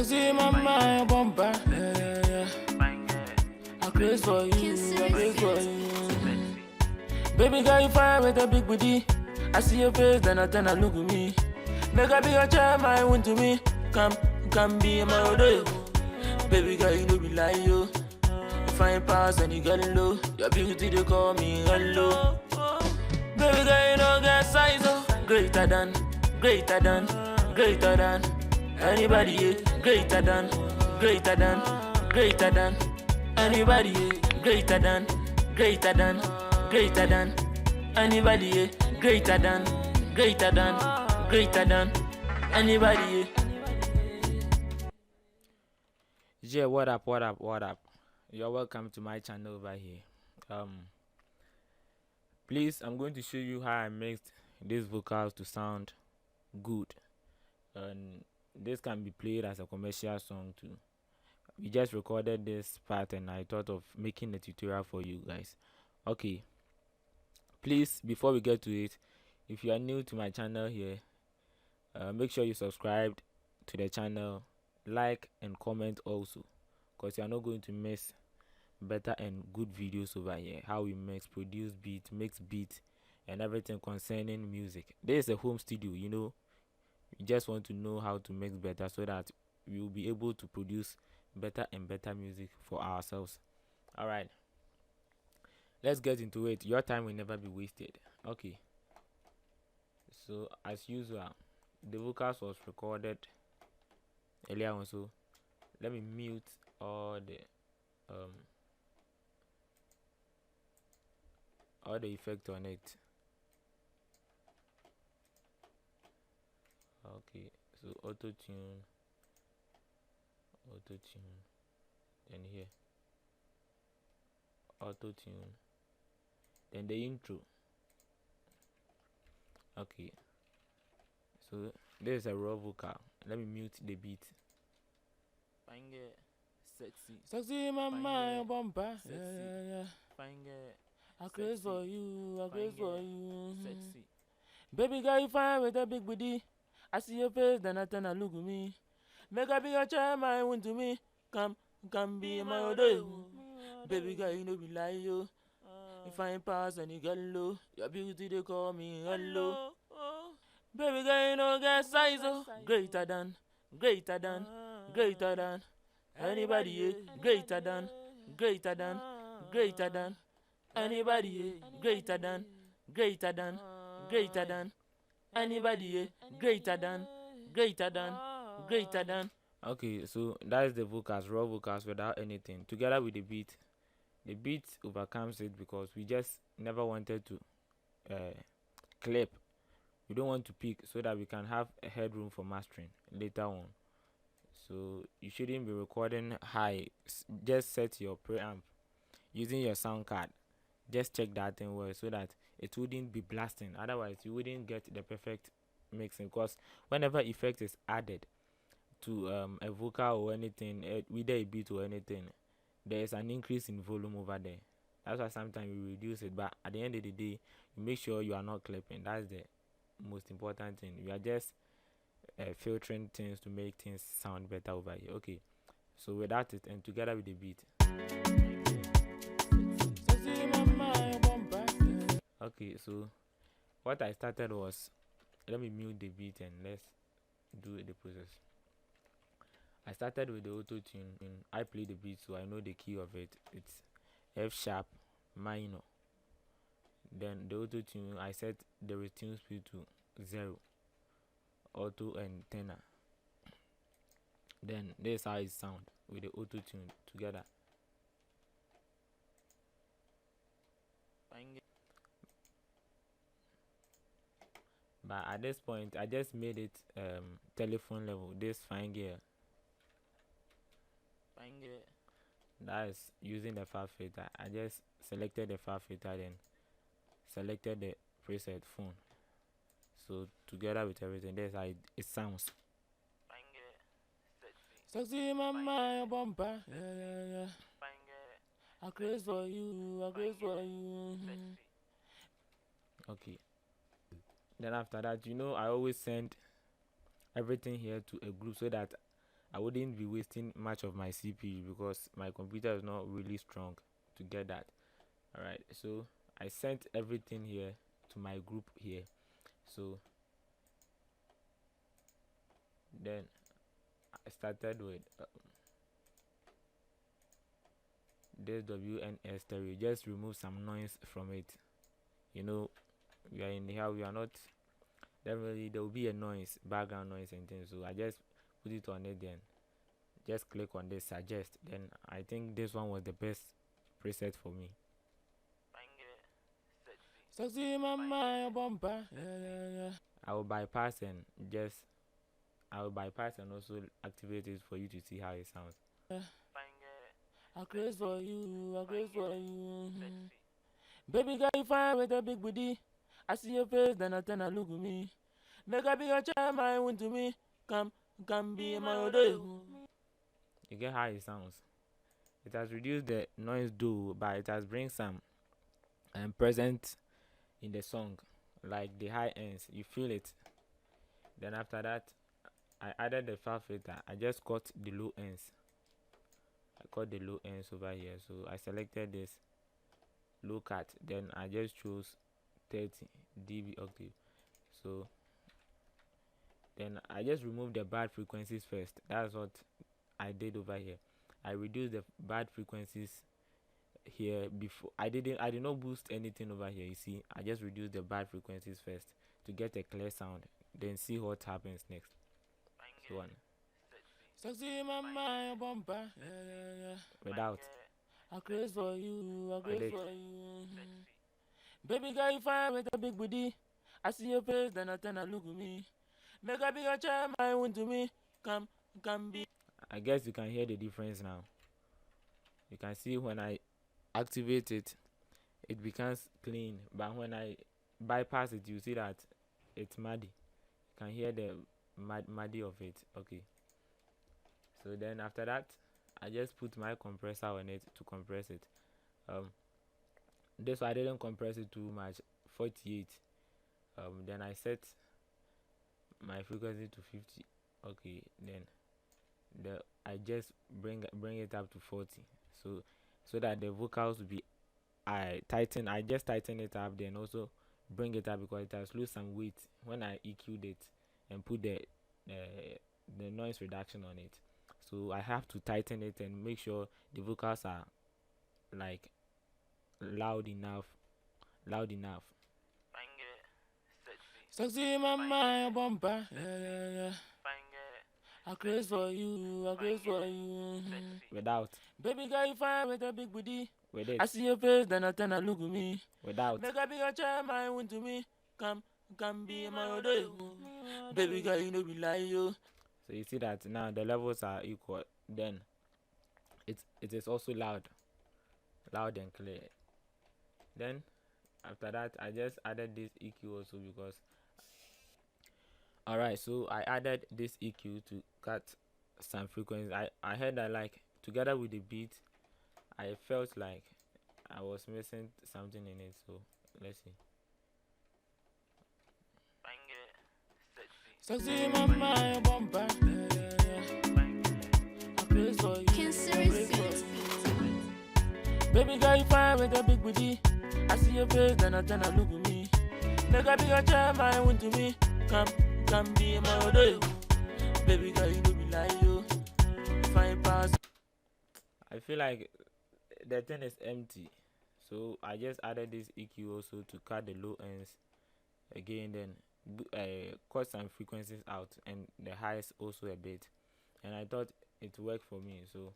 Sexy mama, bumper. Yeah. I craze for you, I craze for you. Baby girl, you fire with a big booty. I see your face, then I turn and look at me. Make I be your child, my one to me. Come be my day. Baby girl, you know be like you. You find pass and you get low. Your beauty, they call me hello. Baby girl, you know get size, oh. Greater than anybody, yeah. Greater than anybody, yeah. Greater than anybody, yeah. Greater than anybody, yeah. Yeah, what up? You're welcome to my channel over here. Please, I'm going to show you how I mixed these vocals to sound good, and this can be played as a commercial song too. We just recorded this part and I thought of making a tutorial for you guys. Okay, please, before we get to it, if you are new to my channel here, make sure you subscribe to the channel, like and comment also, because you are not going to miss better and good videos over here. How we produce beat, mix beat and everything concerning music. This is a home studio, you know. We just want to know how to mix better so that we will be able to produce better and better music for ourselves. All right, let's get into it. Your time will never be wasted. Okay, so as usual, the vocals was recorded earlier on, so let me mute all the effect on it. Okay, so auto tune, then here auto tune, then the intro. Okay, so there's a raw vocal. Let me mute the beat. Find it sexy mama, bumper. Yeah. Find it. I craze for you, Sexy. Baby girl, you fine with a big booty. I see your face, then I turn and look at me. Make I be your child, my one to me. Come be my day. Baby girl, you know be like you. You find pass and you get low. Your beauty, they call me hello. Baby girl, you know get size, oh. Greater than anybody, yeah. Greater than anybody, yeah. Greater than anybody, yeah. Greater than. Okay, so that is the vocals, raw vocals without anything, together with the beat. The beat overcomes it because we just never wanted to clip. We don't want to peak so that we can have a headroom for mastering later on. So you shouldn't be recording high. Just set your preamp using your sound card. Just check that thing well so that it wouldn't be blasting. Otherwise you wouldn't get the perfect mixing, because whenever effect is added to a vocal or anything, whether a beat or anything, there is an increase in volume over there. That's why sometimes we reduce it, but at the end of the day, you make sure you are not clipping. That's the most important thing. We are just filtering things to make things sound better over here. Okay, so without it and together with the beat. Okay, so what I started was, let me mute the beat and let's do the process. I started with the auto tune. I play the beat so I know the key of it. It's F sharp minor. Then the auto tune, I set the retune speed to 0, auto and tenor. Then this is how it sound with the auto tune together. But at this point I just made it telephone level. This fine gear, that is using the far filter. I just selected the far filter, then selected the preset phone. So together with everything, that's how it sounds. Sexy mama, bumper. Yeah. I craze for you, Okay, then after that, you know, I always send everything here to a group so that I wouldn't be wasting much of my CPU because my computer is not really strong to get that. Alright, so I sent everything here to my group here. So then I started with this WNS stereo. Just remove some noise from it. You know, we are in here, we are not definitely, there will be a noise, background noise and things. So I just put it on it, then just click on this suggest. Then I think this one was the best preset for me. Sexy mama, bumper. Yeah. I will bypass and also activate it for you to see how it sounds. I craze for you, I craze for you. Baby girl, you fine with a big booty. I see your face, then I turn and look at me. Make I be your child, my one to me. Come be my odor. You get how it sounds. It has reduced the noise though, but it has bring some present in the song, like the high ends. You feel it. Then after that, I added the file filter. I just cut the low ends. I cut the low ends over here. So I selected this low cut. Then I just chose 30 dB octave. So then I just removed the bad frequencies first. That's what I did over here. I reduced the bad frequencies here before. I did not boost anything over here. You see, I just reduced the bad frequencies first to get a clear sound, then see what happens next. So on. Sexy mama, bumper. Yeah. Without. I craze for you, I craze for you. Baby girl, you fine with a big booty. I see your face, then I turn and look at me. Make I be your child, my one to me. Come be. I guess you can hear the difference now. You can see when I activate it, it becomes clean, but when I bypass it, you see that it's muddy. You can hear the muddy of it. Okay. So then after that, I just put my compressor on it to compress it. This I didn't compress it too much, 48. Then I set my frequency to 50. Okay, then I just bring it up to 40. So that the vocals will be, I just tighten it up, then also bring it up because it has lose some weight when I EQ'd it and put the noise reduction on it. So I have to tighten it and make sure the vocals are like loud enough. Sexy mama, bumper. Yeah. I craze for you, I craze for you. Without. Baby girl, you fine with a big booty. With it. I see your face, then I turn and look at me. Without. Make I be your child, my one to me. Come be my odor. Baby girl, you know be lie yo. So you see that now the levels are equal. Then it is also loud and clear. Then after that, I just added this EQ also because alright, so I added this EQ to cut some frequencies. I heard that, like, together with the beat, I felt like I was missing something in it. So let's see. Sexy mama, bumper. I craze for you. Baby girl, you fine with a big booty. I see your face, then I turn and look at me. Make I be your child, my one to me. Come be my odor. Baby girl, you know be like you. Fine pass. I feel like the thing is empty, so I just added this EQ also to cut the low ends again, then cut some frequencies out and the highs also a bit, and I thought it worked for me. So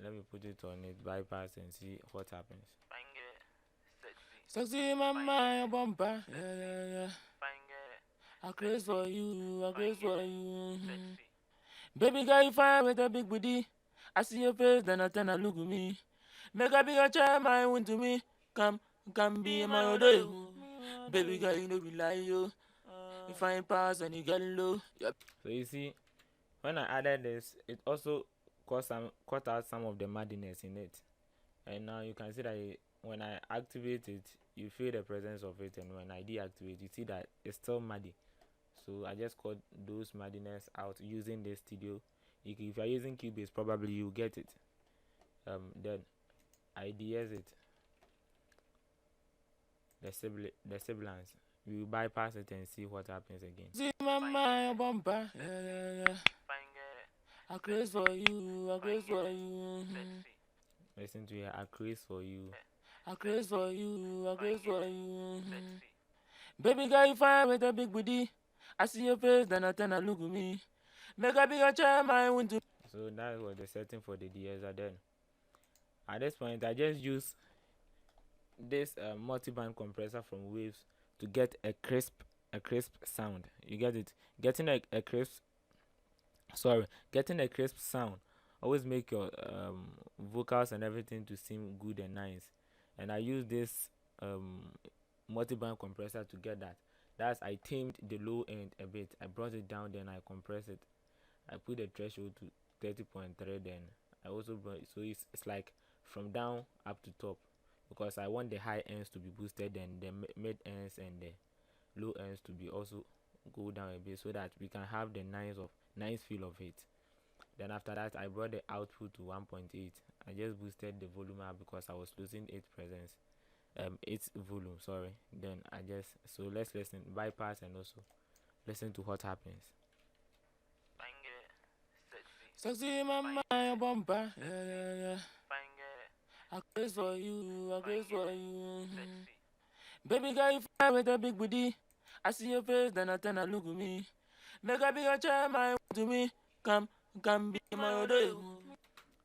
let me put it on it, bypass, and see what happens. Sexy mama, bumper. Yeah. I craze for you, I craze for you. Baby girl, you fine with a big booty. I see your face, then I turn and look at me. Make I be your child, my one to me. Come be my odor. Baby girl, you know be lie yo. You find pass and you get low. Yep. So you see, when I added this, it also cut out some of the muddiness in it, and now you can see that when I activate it, you feel the presence of it, and when I deactivate, you see that it's still muddy. So I just cut those muddiness out using the studio If you are using Cubase, probably you get it. Then I DS it, the sibilance. You bypass it and see what happens again. See my mind bumper, yeah. I craze for you, I craze for you. Listen to it. I craze for you. I craze for you, I craze for you. Baby girl, you fine with a big booty. I see your face, then I turn and look at me. Make a bigger chair, my want to. So that was the setting for the DS. And then at this point, I just use this multi-band compressor from Waves to get a crisp sound. You get it? Getting a crisp sound always make your vocals and everything to seem good and nice. And I use this multi-band compressor to get that. I tamed the low end a bit. I brought it down, then I compress it. I put the threshold to 30.3. Then I also brought it, so it's like from down up to top, because I want the high ends to be boosted and the mid ends and the low ends to be also go down a bit, so that we can have the nice feel of it. Then after that, I brought the output to 1.8. I just boosted the volume up because I was losing 8 volume, sorry. Then so let's listen, bypass, and also listen to what happens. Sexy my mind bumper, yeah. I craze for you, I craze for you. Baby girl, you fine with a big booty. I see your face, then I turn and look at me. Make a bigger chair, my to me. Come be my day.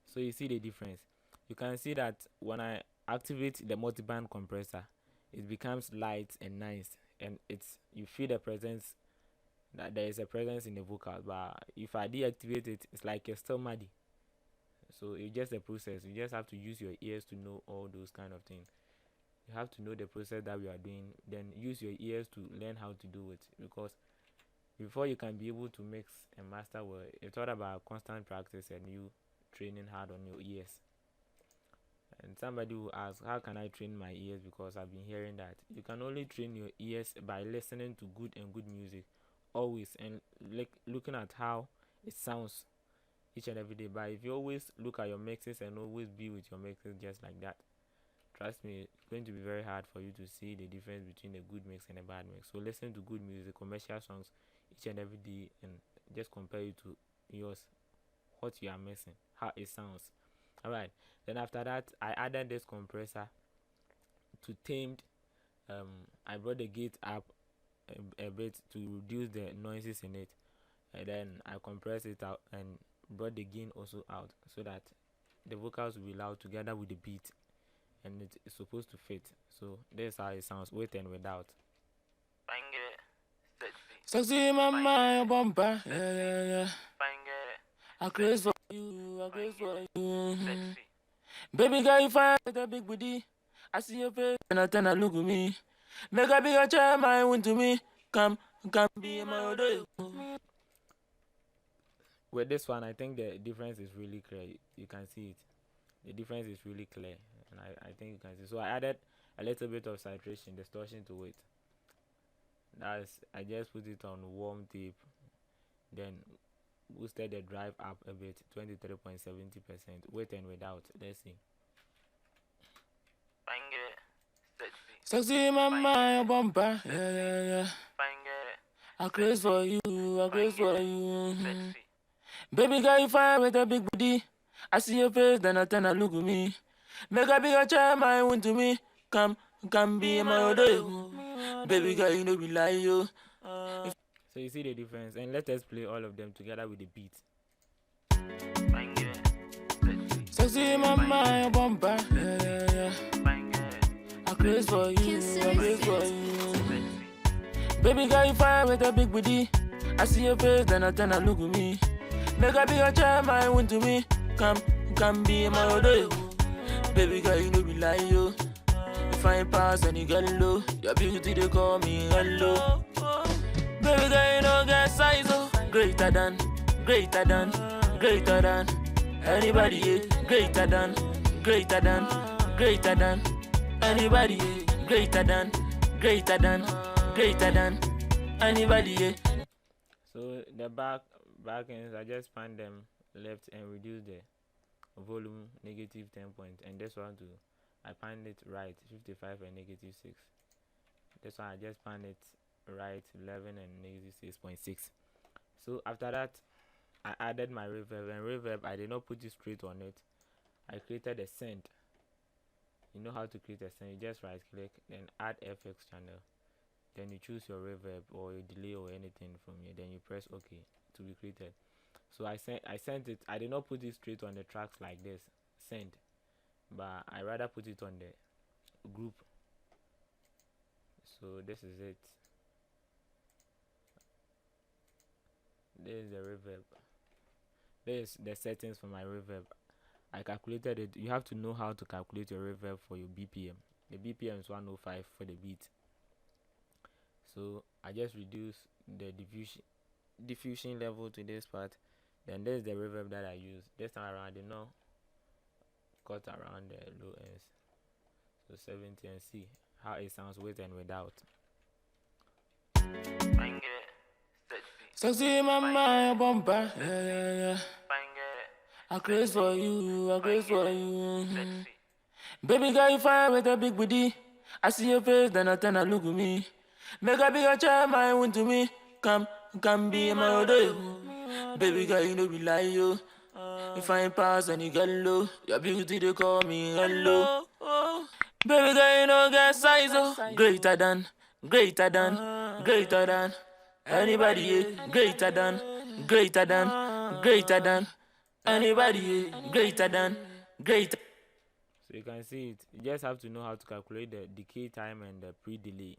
So you see the difference. You can see that when I activate the multi-band compressor, it becomes light and nice, and you feel the presence, that there is a presence in the vocal. But if I deactivate it, it's like you're still muddy. So it's just a process. You just have to use your ears to know all those kind of things. You have to know the process that we are doing, then use your ears to learn how to do it, because before you can be able to mix and master well, it's all about constant practice and you training hard on your ears. And somebody will ask, how can I train my ears? Because I've been hearing that you can only train your ears by listening to good music always, and looking at how it sounds each and every day. But if you always look at your mixes and always be with your mixes just like that, trust me, it's going to be very hard for you to see the difference between a good mix and a bad mix. So listen to good music, commercial songs each and every day, and just compare it to yours, what you are missing, how it sounds. Alright, then after that, I added this compressor to tamed. I brought the gate up a bit to reduce the noises in it, and then I compressed it out and brought the gain also out, so that the vocals will be loud together with the beat, and it is supposed to fit. So this is how it sounds with and without. Sexy my mind bumper, yeah. I craze for you, I craze for you. Baby girl, you fine with a big booty. I see your face, and I turn and look at me. Make a bigger chair, my want to me. Come be my day. With this one, I think the difference is really clear. You can see it. The difference is really clear, and I think you can see. So I added a little bit of saturation, distortion to it. I just put it on warm tape, then boosted the drive up a bit, 23.70%, with and without. Let's see. Sexy my mind bumper, yeah. I craze for you, I craze for you. Baby girl, you fine with a big booty. I see your face, then I turn and look at me. Make a bigger chair, my want to me. Come be my day. Baby girl, you know we lie you. So you see the difference, and let us play all of them together with the beat. Sexy my mind bumper, yeah. I craze for you, I craze for you. Baby girl, you fine with a big booty. I see your face, then I turn and look at me. Make a bigger chair, my want to me. Come be my day. Baby girl, you know we lie you. You find pass and you get low. Your beauty they call me hello. Baby girl, you know get size, oh. Greater than anybody, yeah. Greater than anybody, yeah. Greater than anybody, yeah. So the back ends, I just find them left and reduce the volume negative 10 points, and this one to I pan it right 55 and negative 6. This one I just pan it right 11 and negative 6.6. So after that I added my reverb, and reverb I did not put it straight on it. I created a send. You know how to create a send. You just right click, then add FX channel, then you choose your reverb or your delay or anything from here, then you press OK to be created. So I sent it. I did not put it straight on the tracks like this, send, but I rather put it on the group. So this is it. This is the reverb. This is the settings for my reverb. I calculated it. You have to know how to calculate your reverb for your BPM. The BPM is 105 for the beat. So I just reduce the diffusion level to this part. Then there's the reverb that I use. This time around I did not cut around the low ends. So 70, and see how it sounds with and without. Sexy mama, bomba, yeah. I craze for you, I craze for you. Baby girl, you fine with a big booty. I see your face, then I turn and look at me. Make a bigger child, my own to me. Come be my other. Baby girl, you know be lie, yo. You find pass and you get low. Your beauty, they call me hello. Baby girl, you know get size, oh. Greater than anybody, yeah. Greater than anybody, yeah. Greater. So you can see it. You just have to know how to calculate the decay time and the pre-delay,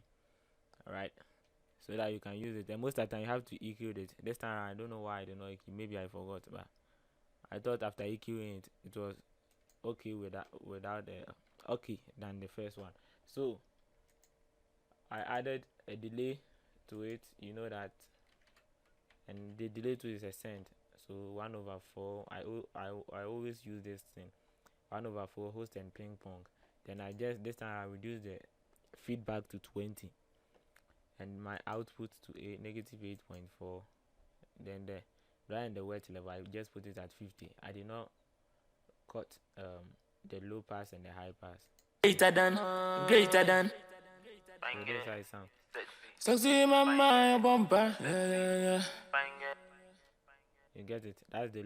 alright, so that you can use it. And most of the time you have to EQ it. This time I don't know why I did not EQ. Maybe I forgot, but I thought after EQing it was okay without the okay than the first one. So I added a delay to it, you know that, and the delay to is a cent. So 1/4. I always use this thing, 1/4 host and ping pong. Then this time I reduce the feedback to 20 and my output to a negative 8.4. Then the dry and the wet level I just put it at 50. I did not cut the low pass and the high pass. Greater than. So this is how it sounds. Sexy mama, bomba, yeah. You get it? That's the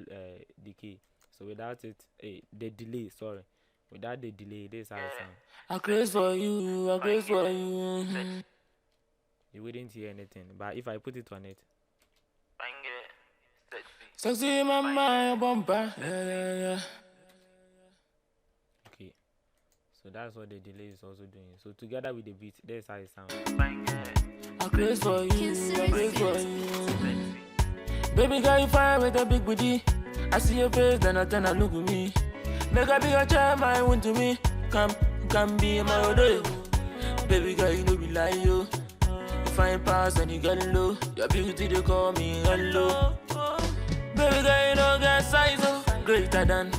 decay. So without it, the delay. Sorry, without the delay, this is how it sounds. I craze for you, I craze for you. You wouldn't hear anything, but if I put it on it, sexy mama, bomba, yeah. Okay, so that's what the delay is also doing. So together with the beat, this is how it sounds. I craze for you, I craze for you. Baby girl, you fine with a big booty. I see your face, then I turn and look at me. Make a bigger child, my own to me. Come be my other. Baby girl, you know be lie, yo. You find pass and you get low. Your beauty, they call me hello. Baby girl, you know get size, oh. Greater than.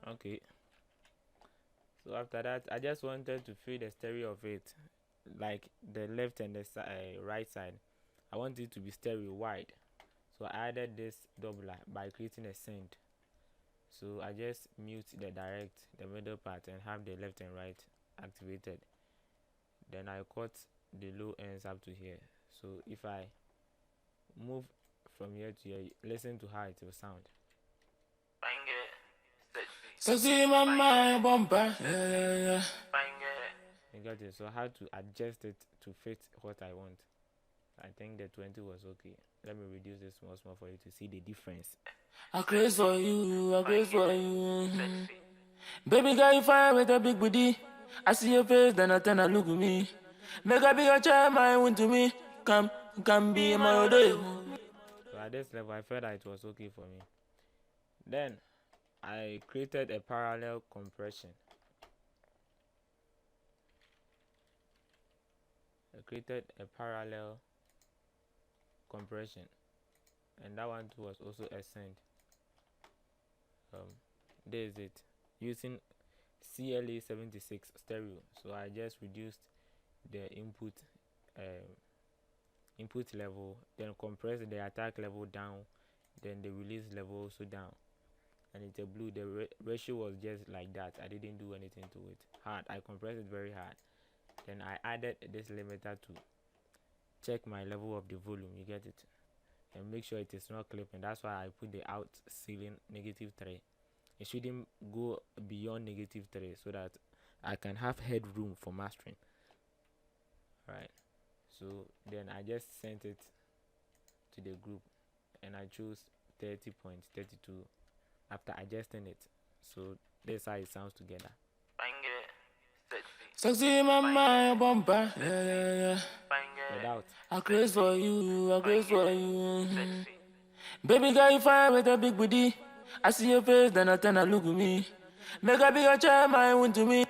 Okay. So after that, I just wanted to feel the stereo of it, like the left and the right side. I want it to be stereo wide. So I added this doubler by creating a send. So I just mute the direct, the middle part, and have the left and right activated. Then I cut the low ends up to here. So if I move from here to here, listen to how it will sound. Sexy mama, bomba, yeah. You got it. So how to adjust it to fit what I want. I think the 20 was okay. Let me reduce this small for you to see the difference. I craze for you, I craze for you. Baby girl, you fine with a big booty. I see your face, then I turn and look at me. Make a bigger child, my own to me. Come be my other. So at this level, I felt that it was okay for me. Then I created a parallel compression. And that one too was also a send. There is it, using CLA 76 stereo. So I just reduced the input level, then compressed the attack level down, then the release level also down, and it's a blue. The ratio was just like that. I didn't do anything to it. Hard. I compressed it very hard. Then I added this limiter to check my level of the volume. You get it, and make sure it is not clipping. That's why I put the out ceiling -3. It shouldn't go beyond -3 so that I can have headroom for mastering. Right. So then I just sent it to the group, and I chose 30.32 after adjusting it. So this is how it sounds together. Sexy mama, bumper, yeah. Without. I craze for you, I craze for you. Baby girl, you fine with a big booty. I see your face, then I turn and look at me. Make a bigger child, my one to me.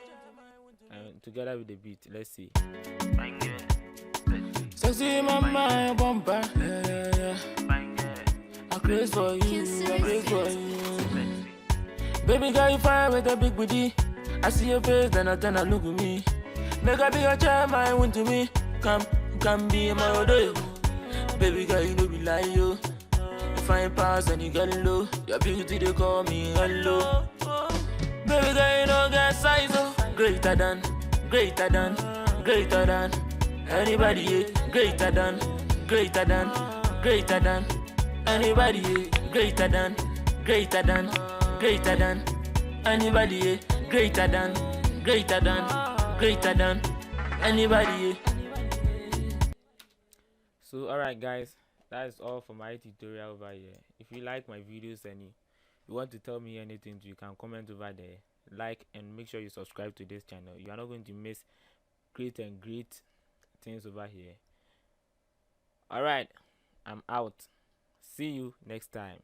And together with the beat, let's see. Sexy mama, bumper, yeah. I craze for you, I craze for you. Baby girl, you fine with a big booty. I see your face, then I turn and look at me. Make a bigger child, my one to me. Come be my odor. Baby girl, you know be lie, yo. You find pass and you get low. Your beauty, they call me hello. Baby girl, you know get size, oh. Greater than anybody, yeah. Greater than anybody, yeah. Greater than anybody, yeah. Greater than anybody, yeah. So alright guys, that is all for my tutorial over here. If you like my videos and you want to tell me anything, you can comment over there, like, and make sure you subscribe to this channel. You are not going to miss great things over here. Alright, I'm out. See you next time.